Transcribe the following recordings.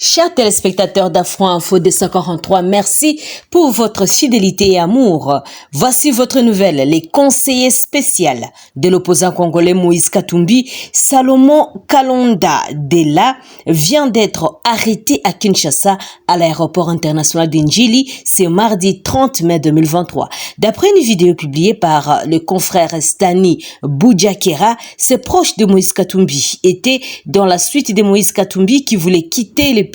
Chers téléspectateurs d'Afro Info 243, merci pour votre fidélité et amour. Voici votre nouvelle. Les conseillers spéciaux de l'opposant congolais Moïse Katumbi, Salomon Kalonda Dela, vient d'être arrêté à Kinshasa à l'aéroport international d'Njili ce mardi 30 mai 2023. D'après une vidéo publiée par le confrère Stani Boudjakera, ses proches de Moïse Katumbi étaient dans la suite de Moïse Katumbi qui voulait quitter le pays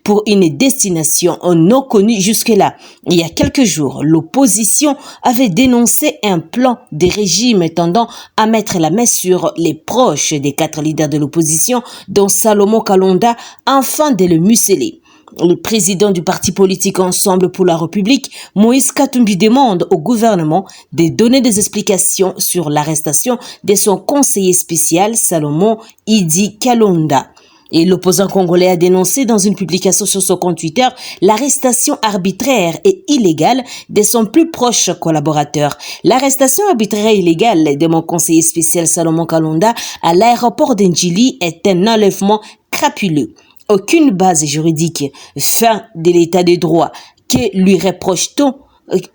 pour une destination non connue jusque-là. Il y a quelques jours, l'opposition avait dénoncé un plan de régime tendant à mettre la main sur les proches des 4 leaders de l'opposition, dont Salomon Kalonda, afin de le museler. Le président du parti politique Ensemble pour la République, Moïse Katumbi, demande au gouvernement de donner des explications sur l'arrestation de son conseiller spécial Salomon Idi Kalonda. Et l'opposant congolais a dénoncé dans une publication sur son compte Twitter l'arrestation arbitraire et illégale de son plus proche collaborateur. L'arrestation arbitraire et illégale de mon conseiller spécial Salomon Kalonda à l'aéroport d'Njili est un enlèvement crapuleux. Aucune base juridique, fin de l'état de droit. Que lui reproche-t-on?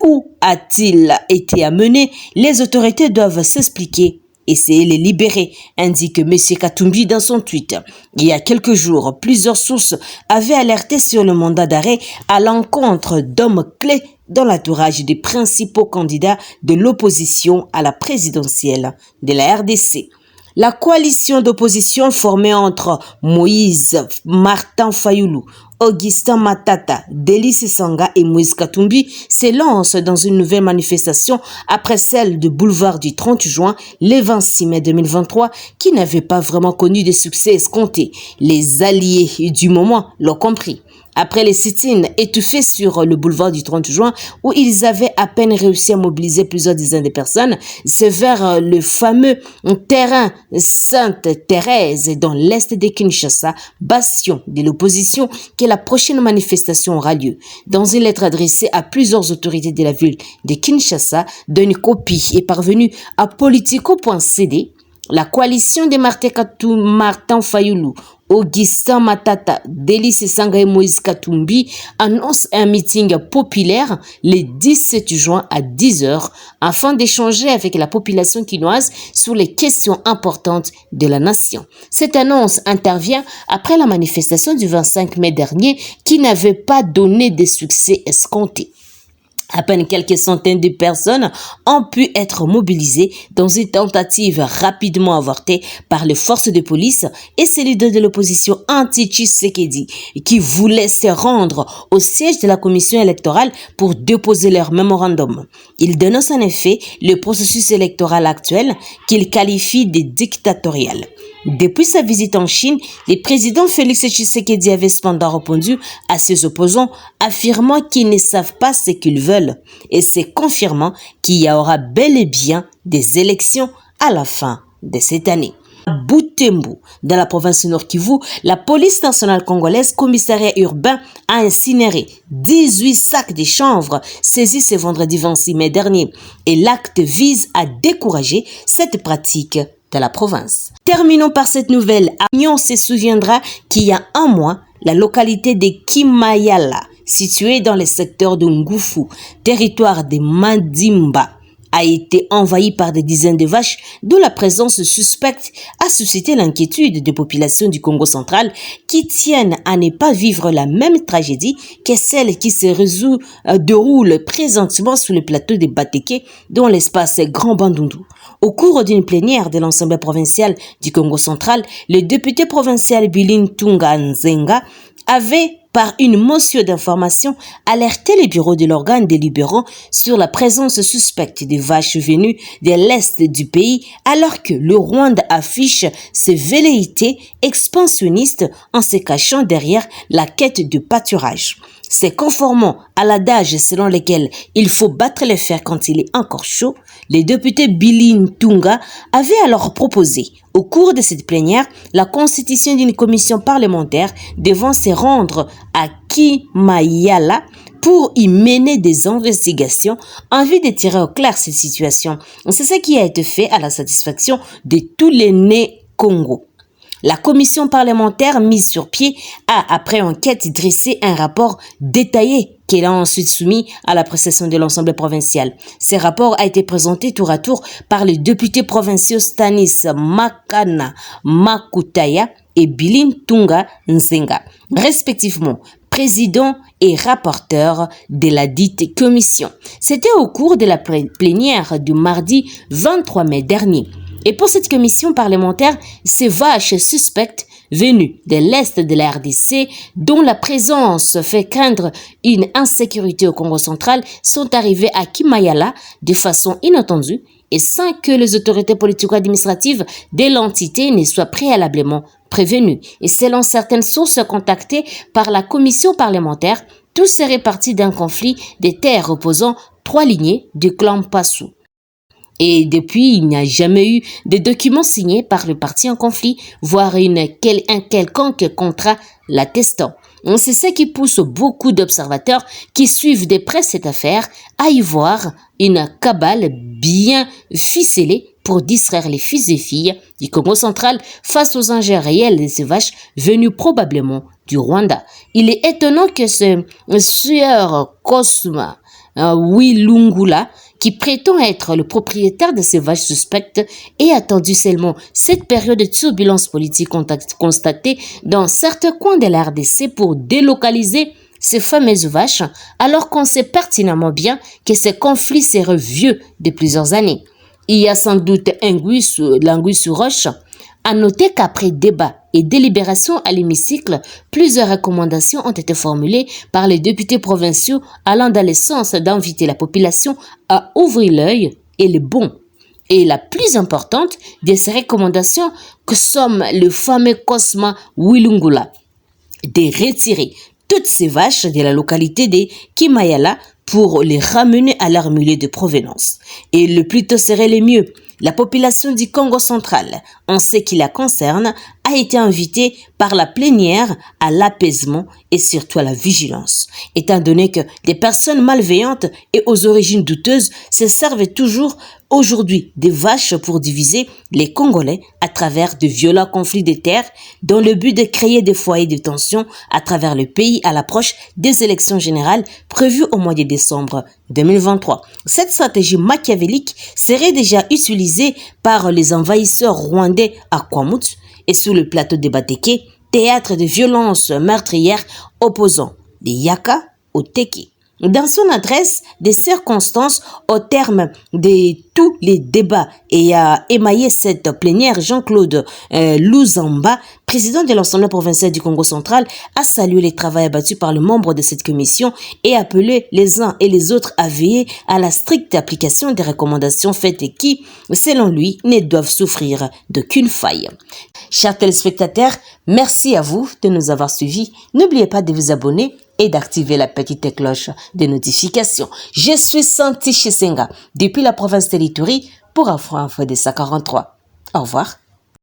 Où a-t-il été amené? Les autorités doivent s'expliquer. Essayer de les libérer, indique M. Katumbi dans son tweet. Il y a quelques jours, plusieurs sources avaient alerté sur le mandat d'arrêt à l'encontre d'hommes clés dans l'entourage des principaux candidats de l'opposition à la présidentielle de la RDC. La coalition d'opposition formée entre Moïse Martin Fayulu, Augustin Matata, Délice Sanga et Moïse Katumbi se lance dans une nouvelle manifestation après celle du boulevard du 30 juin, le 26 mai 2023, qui n'avait pas vraiment connu de succès escompté. Les alliés du moment l'ont compris. Après les sit-ins étouffés sur le boulevard du 30 juin, où ils avaient à peine réussi à mobiliser plusieurs dizaines de personnes, c'est vers le fameux terrain Sainte-Thérèse dans l'est de Kinshasa, bastion de l'opposition, que la prochaine manifestation aura lieu. Dans une lettre adressée à plusieurs autorités de la ville de Kinshasa, dont une copie est parvenue à politico.cd, la coalition de Martin Fayulu, Augustin Matata, Délice Sanga et Moïse Katumbi annonce un meeting populaire le 17 juin à 10h afin d'échanger avec la population quinoise sur les questions importantes de la nation. Cette annonce intervient après la manifestation du 25 mai dernier qui n'avait pas donné de succès escompté. À peine quelques centaines de personnes ont pu être mobilisées dans une tentative rapidement avortée par les forces de police et ces leaders de l'opposition anti-Tshisekedi qui voulaient se rendre au siège de la commission électorale pour déposer leur mémorandum. Ils dénoncent en effet le processus électoral actuel qu'ils qualifient de dictatorial. Depuis sa visite en Chine, le président Félix Tshisekedi avait cependant répondu à ses opposants, affirmant qu'ils ne savent pas ce qu'ils veulent et se confirmant qu'il y aura bel et bien des élections à la fin de cette année. À Butembo, dans la province Nord Kivu, la police nationale congolaise, commissariat urbain, a incinéré 18 sacs de chanvre saisis ce vendredi 26 mai dernier et l'acte vise à décourager cette pratique de la province. Terminons par cette nouvelle. On se souviendra qu'il y a un mois, la localité de Kimayala, située dans le secteur de Ngufu, territoire de Mandimba, a été envahie par des dizaines de vaches dont la présence suspecte a suscité l'inquiétude des populations du Congo central qui tiennent à ne pas vivre la même tragédie que celle qui se déroule présentement sur le plateau de Bateke dans l'espace Grand Bandundu. Au cours d'une plénière de l'Assemblée provinciale du Congo central, le député provincial Bilin Tunga Nzenga avait, par une motion d'information, alerté les bureaux de l'organe délibérant sur la présence suspecte de vaches venues de l'est du pays, alors que le Rwanda affiche ses velléités expansionnistes en se cachant derrière la quête de pâturage. C'est conformant à l'adage selon lequel il faut battre le fer quand il est encore chaud, les députés Bilin Tunga avaient alors proposé, au cours de cette plénière, la constitution d'une commission parlementaire devant se rendre à Kimayala pour y mener des investigations en vue de tirer au clair cette situation. C'est ce qui a été fait à la satisfaction de tous les nés Congo. La commission parlementaire mise sur pied a, après enquête, dressé un rapport détaillé qu'elle a ensuite soumis à l'appréciation de l'Assemblée provinciale. Ce rapport a été présenté tour à tour par les députés provinciaux Stanis Makana Makutaya et Bilin Tunga Nzenga, respectivement président et rapporteur de la dite commission. C'était au cours de la plénière du mardi 23 mai dernier. Et pour cette commission parlementaire, ces vaches suspectes venues de l'Est de la RDC, dont la présence fait craindre une insécurité au Congo central, sont arrivées à Kimayala de façon inattendue et sans que les autorités politico-administratives de l'entité ne soient préalablement prévenues. Et selon certaines sources contactées par la commission parlementaire, tout serait parti d'un conflit des terres opposant 3 lignées du clan Passou. Et depuis, il n'y a jamais eu de documents signés par le parti en conflit, voire un quelconque contrat l'attestant. C'est ce qui pousse beaucoup d'observateurs qui suivent de près cette affaire à y voir une cabale bien ficelée pour distraire les fils et filles du Congo central face aux enjeux réels de ces vaches venues probablement du Rwanda. Il est étonnant que ce sieur Cosma Wilungula, qui prétend être le propriétaire de ces vaches suspectes, ait attendu seulement cette période de turbulence politique constatée dans certains coins de la RDC pour délocaliser ces fameuses vaches, alors qu'on sait pertinemment bien que ces conflits seraient vieux de plusieurs années. Il y a sans doute l'anguille sur roche. À noter qu'après débat et délibération à l'hémicycle, plusieurs recommandations ont été formulées par les députés provinciaux allant dans le sens d'inviter la population à ouvrir l'œil et le bon. Et la plus importante de ces recommandations que somme le fameux Cosma Wilungula, de retirer toutes ces vaches de la localité de Kimayala pour les ramener à leur milieu de provenance. Et le plus tôt serait le mieux. La population du Congo central, en ce qui la concerne, a été invitée par la plénière à l'apaisement et surtout à la vigilance, étant donné que des personnes malveillantes et aux origines douteuses se servent toujours aujourd'hui des vaches pour diviser les Congolais à travers de violents conflits de terres dans le but de créer des foyers de tension à travers le pays à l'approche des élections générales prévues au mois de décembre 2023. Cette stratégie machiavélique serait déjà utilisée par les envahisseurs rwandais à Kwamut et sur le plateau de Bateke, théâtre de violences meurtrières opposant les Yaka au Teke. Dans son adresse des circonstances au terme de tous les débats et à émailler cette plénière, Jean-Claude Luzamba, président de l'Assemblée provinciale du Congo central, a salué les travaux abattus par les membres de cette commission et appelé les uns et les autres à veiller à la stricte application des recommandations faites et qui, selon lui, ne doivent souffrir d'aucune faille. Chers téléspectateurs, merci à vous de nous avoir suivis. N'oubliez pas de vous abonner et d'activer la petite cloche de notification. Je suis Santi Chisenga depuis la province de l'Ituri pour Afro Info de 143. Au revoir.